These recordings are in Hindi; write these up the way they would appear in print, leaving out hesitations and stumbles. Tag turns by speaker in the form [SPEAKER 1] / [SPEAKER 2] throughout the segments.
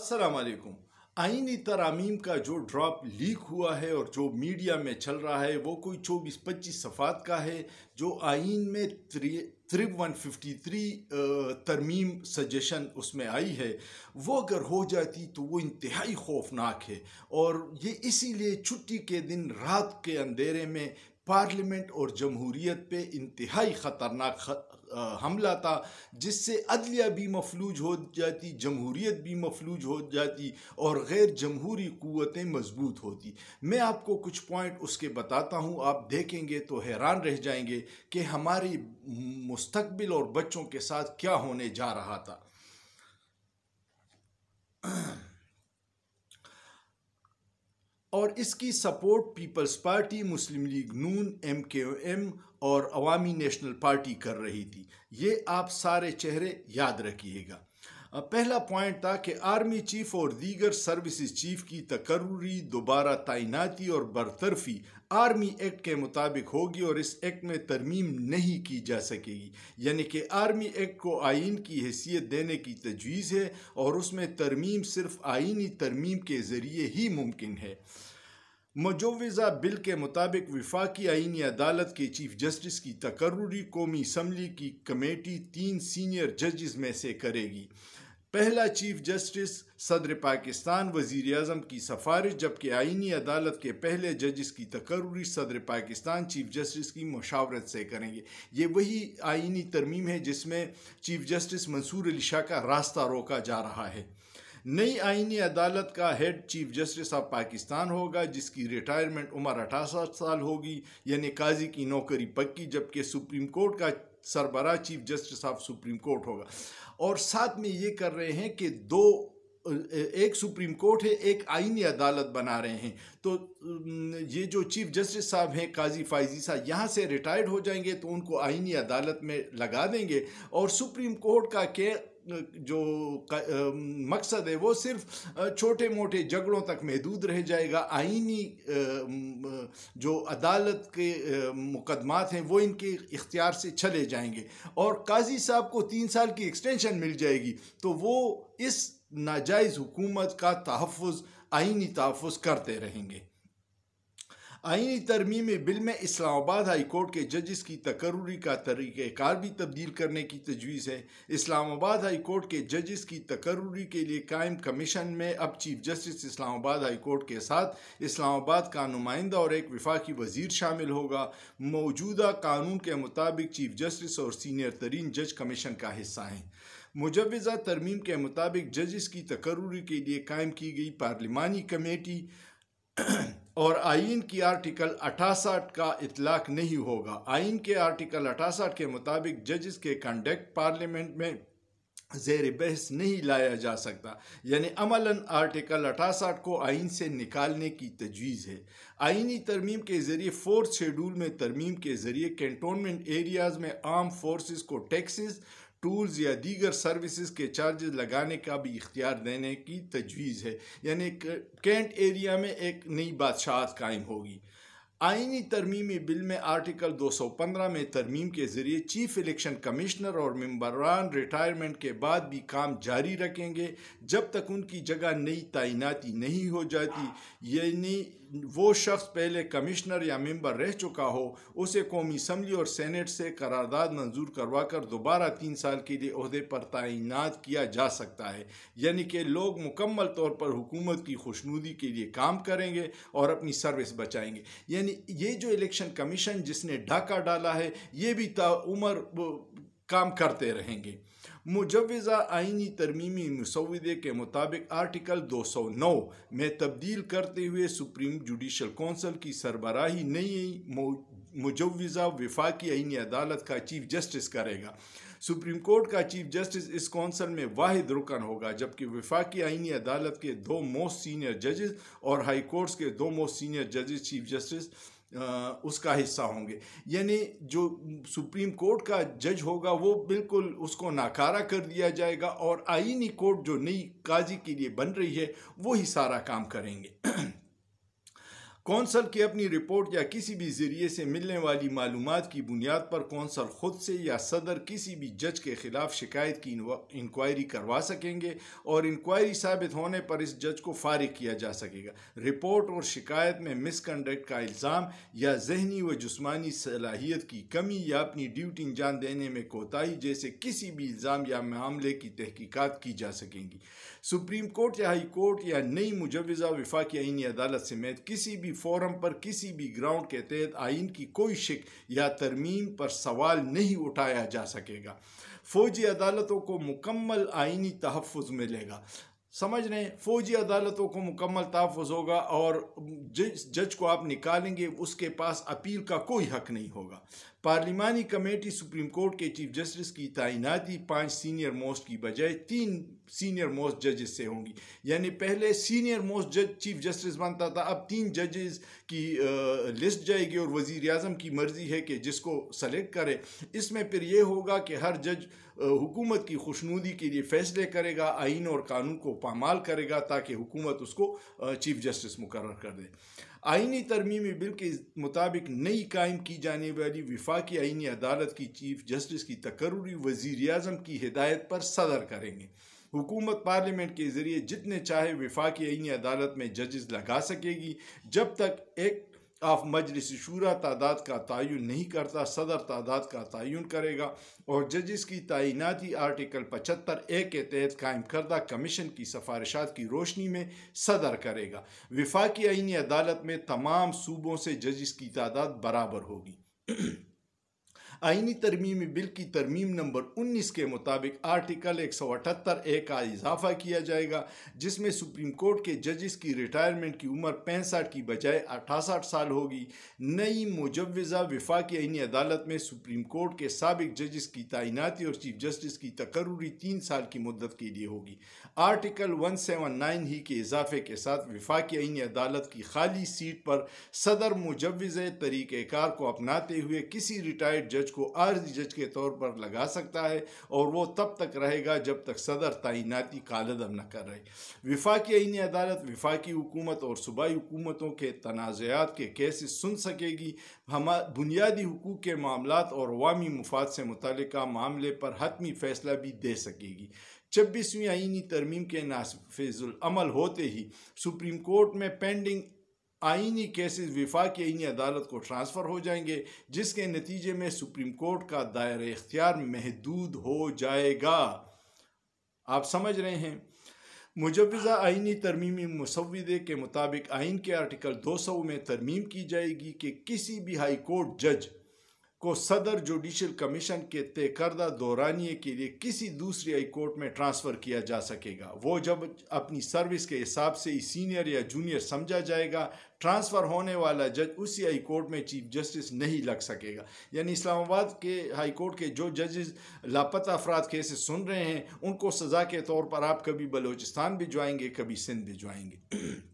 [SPEAKER 1] अस्सलाम वालेकुम। आईनी तरमीम का जो ड्राफ्ट लीक हुआ है और जो मीडिया में चल रहा है वो कोई 24-25 सफ़ात का है। जो आइन में त्रिब 153 तरमीम सजेशन उसमें आई है, वो अगर हो जाती तो वो इंतहाई खौफनाक है। और ये इसीलिए छुट्टी के दिन रात के अंधेरे में पार्लियामेंट और जमहूरियत पे इंतहाई ख़तरनाक हमला था, जिससे अदलिया भी मफलूज हो जाती, जमहूरियत भी मफलूज हो जाती और गैर जमहूरी क़ुव्वतें मजबूत होती। मैं आपको कुछ पॉइंट उसके बताता हूँ, आप देखेंगे तो हैरान रह जाएंगे कि हमारी मुस्तकबिल और बच्चों के साथ क्या होने जा रहा था। और इसकी सपोर्ट पीपल्स पार्टी, मुस्लिम लीग नून, MKM और अवामी नेशनल पार्टी कर रही थी। ये आप सारे चेहरे याद रखिएगा। पहला पॉइंट था कि आर्मी चीफ और दीगर सर्विसेज चीफ की तकर्रुरी दोबारा तैनाती और बरतरफी आर्मी एक्ट के मुताबिक होगी और इस एक्ट में तरमीम नहीं की जा सकेगी। यानी कि आर्मी एक्ट को आइन की हैसियत देने की तजवीज़ है और उसमें तरमीम सिर्फ आइनी तरमीम के ज़रिए ही मुमकिन है। मुजव्वज़ा बिल के मुताबिक वफाकी आइनी अदालत के चीफ जस्टिस की तकर्रुरी कौमी असम्बली की कमेटी 3 सीनियर जजेस में से करेगी। पहला चीफ जस्टिस सदर पाकिस्तान वज़ीर आज़म की सिफारिश, जबकि आइनी अदालत के पहले जजेस की तकर्रुरी सदर पाकिस्तान चीफ जस्टिस की मशावरत से करेंगे। ये वही आइनी तरमीम है जिसमें चीफ जस्टिस मंसूर अली शाह का रास्ता रोका जा रहा है। नई आइनी अदालत का head chief justice of Pakistan होगा, जिसकी रिटायरमेंट उम्र 68 साल होगी, यानी काजी की नौकरी पक्की, जबकि सुप्रीम कोर्ट का सरबराह chief justice of supreme court होगा। और साथ में ये कर रहे हैं कि एक सुप्रीम कोर्ट है, एक आइनी अदालत बना रहे हैं। तो ये जो चीफ जस्टिस साहब हैं काजी फायजी साहब, यहाँ से रिटायर्ड हो जाएंगे तो उनको आइनी अदालत में लगा देंगे और सुप्रीम कोर्ट का के जो मकसद है वो सिर्फ छोटे मोटे झगड़ों तक महदूद रह जाएगा। आइनी जो अदालत के मुकदमात हैं वो इनके इख्तियार से चले जाएंगे और काजी साहब को 3 साल की एक्सटेंशन मिल जाएगी, तो वो इस नाजायज़ हुकूमत का तहफ़्फ़ुज़, आइनी तहफ़्फ़ुज़ करते रहेंगे। आइनी तरमीम बिल में इस्लामाबाद हाई कोर्ट के जजेस की तकर्रुरी का तरीक़ाकार भी तब्दील करने की तजवीज़ है। इस्लामाबाद हाई कोर्ट के जजेस की तकर्रुरी के लिए कायम कमीशन में अब chief justice Islamabad high court के साथ इस्लामाबाद का नुमाइंदा और एक वफाकी वज़ीर शामिल होगा। मौजूदा कानून के मुताबिक चीफ जस्टिस और सीनियर तरीन जज कमीशन का हिस्सा हैं। मुजव्वज़ा तरमीम के मुताबिक जजेस की तकर्रुरी के लिए कायम की गई पार्लिमानी कमेटी और आइन की आर्टिकल 68 का इतलाक नहीं होगा। आइन के आर्टिकल 68 के मुताबिक जजेस के कंडक्ट पार्लियामेंट में ज़ेर बहस नहीं लाया जा सकता, यानी अमलन आर्टिकल 68 को आइन से निकालने की तजवीज़ है। आइनी तरमीम के ज़रिए 4th शेड्यूल में तरमीम के ज़रिए कैंटोनमेंट एरियाज़ में आर्म फोर्सेस को टैक्सेस, टूल्स या दीगर सर्विसेज के चार्जेस लगाने का भी इख्तियार देने की तजवीज़ है, यानी कैंट एरिया में एक नई बादशाहत कायम होगी। आइनी तरमीमी बिल में आर्टिकल 215 में तरमीम के ज़रिए चीफ इलेक्शन कमिश्नर और मेंबरान रिटायरमेंट के बाद भी काम जारी रखेंगे जब तक उनकी जगह नई तैनाती नहीं हो जाती, यानी वो शख्स पहले कमिश्नर या मेंबर रह चुका हो उसे कौमी असम्बली और सेनेट से करारदाद मंजूर करवा कर दोबारा 3 साल के लिए ओहदे पर तैनात किया जा सकता है। यानी कि लोग मुकम्मल तौर पर हुकूमत की खुशनुदी के लिए काम करेंगे और अपनी सर्विस बचाएंगे। यानी ये जो इलेक्शन कमीशन जिसने डाका डाला है ये भी ताउम्र काम करते रहेंगे। मुजव्वज़ा आइनी तरमीमी मुसव्वदे के मुताबिक आर्टिकल 209 में तब्दील करते हुए सुप्रीम जुडिशल कौंसिल की सरबराही नई मुजव्वज़ा वफाकी आइनी अदालत का चीफ जस्टिस करेगा। सुप्रीम कोर्ट का चीफ जस्टिस इस कौंसिल में वाहिद रुकन होगा, जबकि वफाकी आइनी अदालत के 2 मोस्ट सीनियर जजेस और हाई कोर्ट्स के 2 मोस्ट सीनियर जजेस चीफ जस्टिस उसका हिस्सा होंगे। यानी जो सुप्रीम कोर्ट का जज होगा वो बिल्कुल उसको नाकारा कर दिया जाएगा और आइनी कोर्ट जो नई काजी के लिए बन रही है वो ही सारा काम करेंगे। कौंसल की अपनी रिपोर्ट या किसी भी ज़रिए से मिलने वाली मालूमात की बुनियाद पर कौंसल खुद से या सदर किसी भी जज के खिलाफ शिकायत की इंक्वायरी करवा सकेंगे और इंक्वायरी साबित होने पर इस जज को फारिग किया जा सकेगा। रिपोर्ट और शिकायत में मिसकंडक्ट का इल्ज़ाम या जहनी व जिस्मानी सलाहियत की कमी या अपनी ड्यूटी अंजाम देने में कोताही जैसे किसी भी इल्ज़ाम या मामले की तहकीकात की जा सकेंगी। सुप्रीम कोर्ट या हाई कोर्ट या नई मुजव्वज़ा वफाकी आईनी अदालत समेत किसी भी फोरम पर किसी भी ग्राउंड के तहत आइन की कोई शिक या तरमीम पर सवाल नहीं उठाया जा सकेगा। फौजी अदालतों को मुकम्मल आइनी तहफ़्फ़ुज़ मिलेगा। समझ रहे हैं, फौजी अदालतों को मुकम्मल तहफ़्फ़ुज़ होगा और जिस जज को आप निकालेंगे उसके पास अपील का कोई हक नहीं होगा। पार्लिमानी कमेटी सुप्रीम कोर्ट के चीफ जस्टिस की तैनाती 5 सीनियर मोस्ट की बजाय 3 सीनियर मोस्ट जजेस से होंगी। यानी पहले सीनियर मोस्ट जज चीफ जस्टिस बनता था, अब 3 जजेस की लिस्ट जाएगी और वज़ीर आज़म की मर्ज़ी है कि जिसको सेलेक्ट करे। इसमें फिर ये होगा कि हर जज हुकूमत की खुशनुदी के लिए फ़ैसले करेगा, आइन और कानून को पामाल करेगा ताकि हुकूमत उसको चीफ जस्टिस मुकर्रर कर दे। आइनी तरमीमी बिल के मुताबिक नई कायम की जाने वाली वफाकी आइनी अदालत की चीफ जस्टिस की तकर्री वज़ीर आज़म की हिदायत पर सदर करेंगे। हुकूमत पार्लियामेंट के ज़रिए जितने चाहे वफाकी आइनी अदालत में जजेस लगा सकेगी। जब तक एक्ट ऑफ मजलिस शूरा तादाद का तयन नहीं करता, सदर तादाद का तयन करेगा और जजेस की तैनाती आर्टिकल 75A के तहत कायम करदा कमीशन की सिफारिशात की रोशनी में सदर करेगा। वफाकी आइनी अदालत में तमाम सूबों से जजेस की तादाद बराबर होगी। आइनी तरमीमी बिल की तरमीम नंबर 19 के मुताबिक आर्टिकल 178A का इजाफा किया जाएगा, जिसमें सुप्रीम कोर्ट के जजेस की रिटायरमेंट की उम्र 65 की बजाय 68 साल होगी। नई मुजव्वज़ा वफाकी आइनी अदालत में सुप्रीम कोर्ट के साबिक जजेस की तैनाती और चीफ जस्टिस की तकर्री 3 साल की मुद्दत के लिए होगी। आर्टिकल 179 ही के इजाफे के साथ वफाकी आइनी अदालत की खाली सीट पर सदर मुजव्वज़ तरीक़ेकार को अपनाते हुए किसी रिटायर्ड जज को आर्जी जज के तौर पर लगा सकता है और वो तब तक रहेगा जब तक सदर तैनाती कालदम न कर रहे। वफाकी आइनी अदालत वफाकी हुकूमत और सूबाई हुकूमतों के तनाज़ात के केसेस सुन सकेगी, बुनियादी हुकूक के मामलात और अवामी मुफाद से मुतल्लिका मामले पर हतमी फ़ैसला भी दे सकेगी। 26वीं आइनी तरमीम के नाफिजुल अमल होते ही सुप्रीम कोर्ट में पेंडिंग आइनी केसेस वफाकी आइनी अदालत को ट्रांसफ़र हो जाएंगे, जिसके नतीजे में सुप्रीम कोर्ट का दायरा इख्तियार महदूद हो जाएगा। आप समझ रहे हैं। मुजव्वज़ा आइनी तरमीमी मुसव्विदे के मुताबिक आइन के आर्टिकल 200 में तरमीम की जाएगी कि किसी भी हाई कोर्ट जज को सदर जुडिशल कमीशन के तय करदा दौरानिए के लिए किसी दूसरी हाई कोर्ट में ट्रांसफ़र किया जा सकेगा। वो जब अपनी सर्विस के हिसाब से ही सीनियर या जूनियर समझा जाएगा, ट्रांसफ़र होने वाला जज उसी हाई कोर्ट में चीफ जस्टिस नहीं लग सकेगा। यानी इस्लामाबाद के हाई कोर्ट के जो जजेस लापता अफराद केसेस सुन रहे हैं, उनको सज़ा के तौर पर आप कभी बलोचिस्तान भिजवाएंगे, कभी सिंध भिजवाएंगे।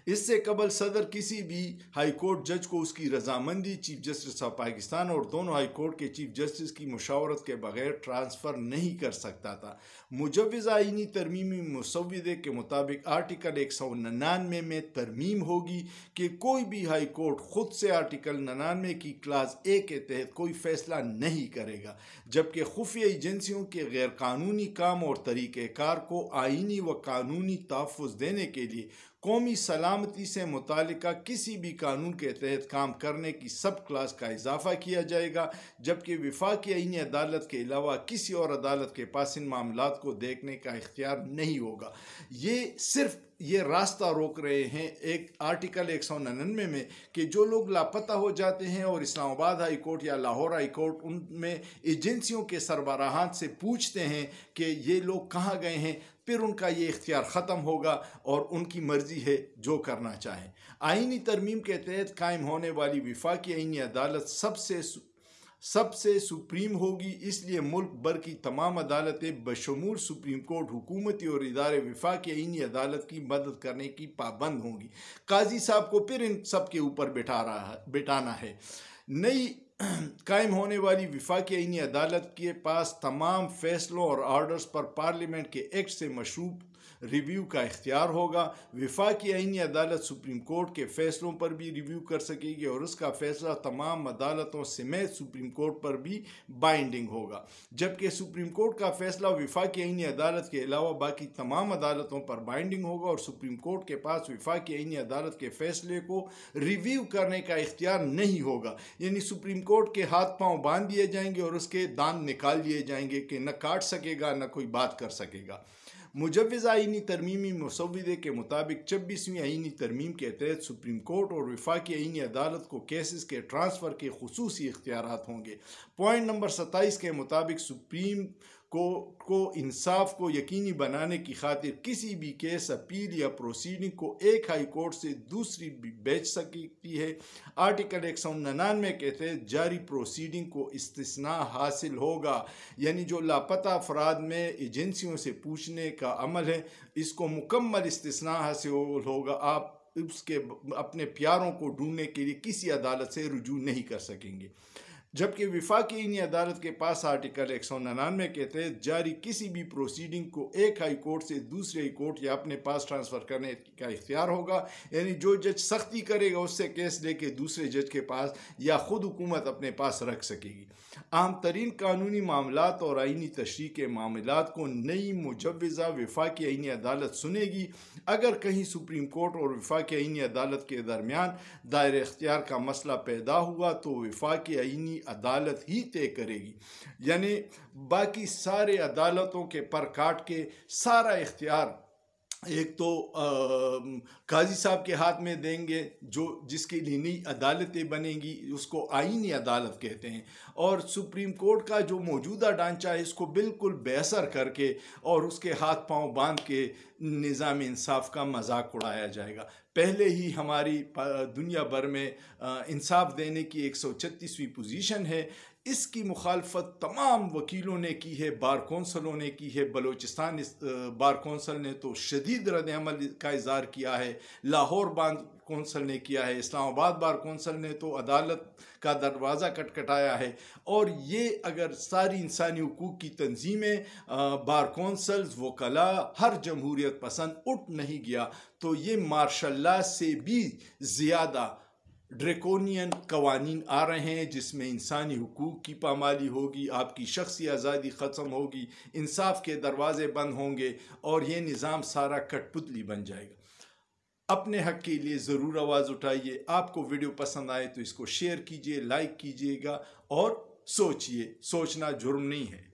[SPEAKER 1] इससे कबल सदर किसी भी हाई कोर्ट जज को उसकी रजामंदी चीफ जस्टिस ऑफ पाकिस्तान और दोनों हाई कोर्ट के चीफ जस्टिस की मुशावरत के बगैर ट्रांसफ़र नहीं कर सकता था। मुजव्वज़ा आइनी तरमीमी मुसव्विदे के मुताबिक आर्टिकल 199 में तरमीम होगी कि कोई भी हाई कोर्ट खुद से आर्टिकल 99 की क्लास A के तहत कोई फ़ैसला नहीं करेगा, जबकि खुफिया एजेंसियों के गैर कानूनी काम और तरीक़ेकार को आइनी व कानूनी तहफ़्फ़ुज़ देने के लिए कौमी सलामती से मुतालिका किसी भी कानून के तहत काम करने की सब क्लास का इजाफा किया जाएगा, जबकि वफाकी आइनी अदालत के अलावा किसी और अदालत के पास इन मामलात को देखने का इख्तियार नहीं होगा। ये सिर्फ ये रास्ता रोक रहे हैं एक आर्टिकल 199 में कि जो लोग लापता हो जाते हैं और इस्लामाबाद हाई कोर्ट या लाहौर हाई कोर्ट उनमें एजेंसियों के सरबराहान से पूछते हैं कि ये लोग कहाँ गए हैं, फिर उनका ये इख्तियार ख़त्म होगा और उनकी मर्ज़ी है जो करना चाहें। आइनी तरमीम के तहत कायम होने वाली वफाकी आइनी अदालत सबसे सुप्रीम होगी, इसलिए मुल्क भर की तमाम अदालतें बशमूल सुप्रीम कोर्ट हुकूमती और इदारे वफाकी आइनी अदालत की मदद करने की पाबंद होंगी। काजी साहब को फिर इन सब के ऊपर बिठाना है। नई कायम होने वाली वफाकी आइनी अदालत के पास तमाम फैसलों और आर्डर्स पर पार्लियामेंट के एक्ट से रिव्यू का इख्तियार होगा। वफाकी आईनी अदालत सुप्रीम कोर्ट के फैसलों पर भी रिव्यू कर सकेगी और उसका फैसला तमाम अदालतों समेत सुप्रीम कोर्ट पर भी बाइंडिंग होगा, जबकि सुप्रीम कोर्ट का फैसला वफाकी आईनी अदालत के अलावा बाकी तमाम अदालतों पर बाइंडिंग होगा और सुप्रीम कोर्ट के पास वफाकी आईनी अदालत के फैसले को रिव्यू करने का इख्तियार नहीं होगा। यानी सुप्रीम कोर्ट के हाथ पांव बांध दिए जाएंगे और उसके दांत निकाल लिए जाएंगे कि न काट सकेगा न कोई बात कर सकेगा। मुजव्वज़ा आईनी तरमीमी मसौदे के मुताबिक 26वीं आईनी तरमीम के तहत सुप्रीम कोर्ट और वफाकी आईनी अदालत को केसेस के ट्रांसफ़र के खुसूसी इख्तियारात होंगे। पॉइंट नंबर 27 के मुताबिक सुप्रीम कोर्ट को इंसाफ को यकीनी बनाने की खातिर किसी भी केस, अपील या प्रोसीडिंग को एक हाई कोर्ट से दूसरी भी भेज सकती है। आर्टिकल 199 के तहत जारी प्रोसीडिंग को इस्तिस्ना हासिल होगा, यानी जो लापता अफराद में एजेंसियों से पूछने का अमल है इसको मुकम्मल इस्तिस्ना हासिल होगा। आप उसके अपने प्यारों को ढूंढने के लिए किसी अदालत से रुजू नहीं कर सकेंगे। जबकि वफाकी आईनी अदालत के पास आर्टिकल 199 के तहत जारी किसी भी प्रोसीडिंग को एक हाई कोर्ट से दूसरे हाई कोर्ट या अपने पास ट्रांसफ़र करने का इख्तियार होगा। यानी जो जज सख्ती करेगा उससे केस लेके दूसरे जज के पास या ख़ुद हुकूमत अपने पास रख सकेगी। आम तरीन कानूनी मामलात और आईनी तशरीह के मामलात को नई मुजव्वज़ा वफाकी आईनी अदालत सुनेगी। अगर कहीं सुप्रीम कोर्ट और वफाकी आईनी अदालत के दरमियान दायरे इख्तियार का मसला पैदा हुआ तो वफाकी आईनी अदालत ही तय करेगी, यानी बाकी सारे अदालतों के पर काट के सारा इख्तियार एक तो काजी साहब के हाथ में देंगे, जो जिसके लिए नई अदालतें बनेंगी उसको आईनी अदालत कहते हैं, और सुप्रीम कोर्ट का जो मौजूदा ढांचा है इसको बिल्कुल बेअसर करके और उसके हाथ पांव बांध के निज़ाम इंसाफ का मजाक उड़ाया जाएगा। पहले ही हमारी दुनिया भर में इंसाफ देने की 136वीं पोजीशन है। इसकी मुखालफत तमाम वकीलों ने की है, बार कौंसलों ने की है। बलोचिस्तान बार कौंसल ने तो शदीद रद्द अमल का इज़हार किया है, लाहौर बार कौंसल ने किया है, इस्लामाबाद बार कौंसल ने तो अदालत का दरवाज़ा खटखटाया है। और ये अगर सारी इंसानी हुकूक की तंजीमें, बार कौंसल्स, वकला, हर जमहूरियत पसंद उठ नहीं गया तो ये मार्शल लॉ से भी ज़्यादा ड्रैकोनियन कवानीन आ रहे हैं जिसमें इंसानी हुकूक की पामाली होगी, आपकी शख्सी आज़ादी ख़त्म होगी, इंसाफ के दरवाजे बंद होंगे और ये निज़ाम सारा कठपुतली बन जाएगा। अपने हक़ के लिए ज़रूर आवाज़ उठाइए। आपको वीडियो पसंद आए तो इसको शेयर कीजिए, लाइक कीजिएगा और सोचिए। सोचना जुर्म नहीं है।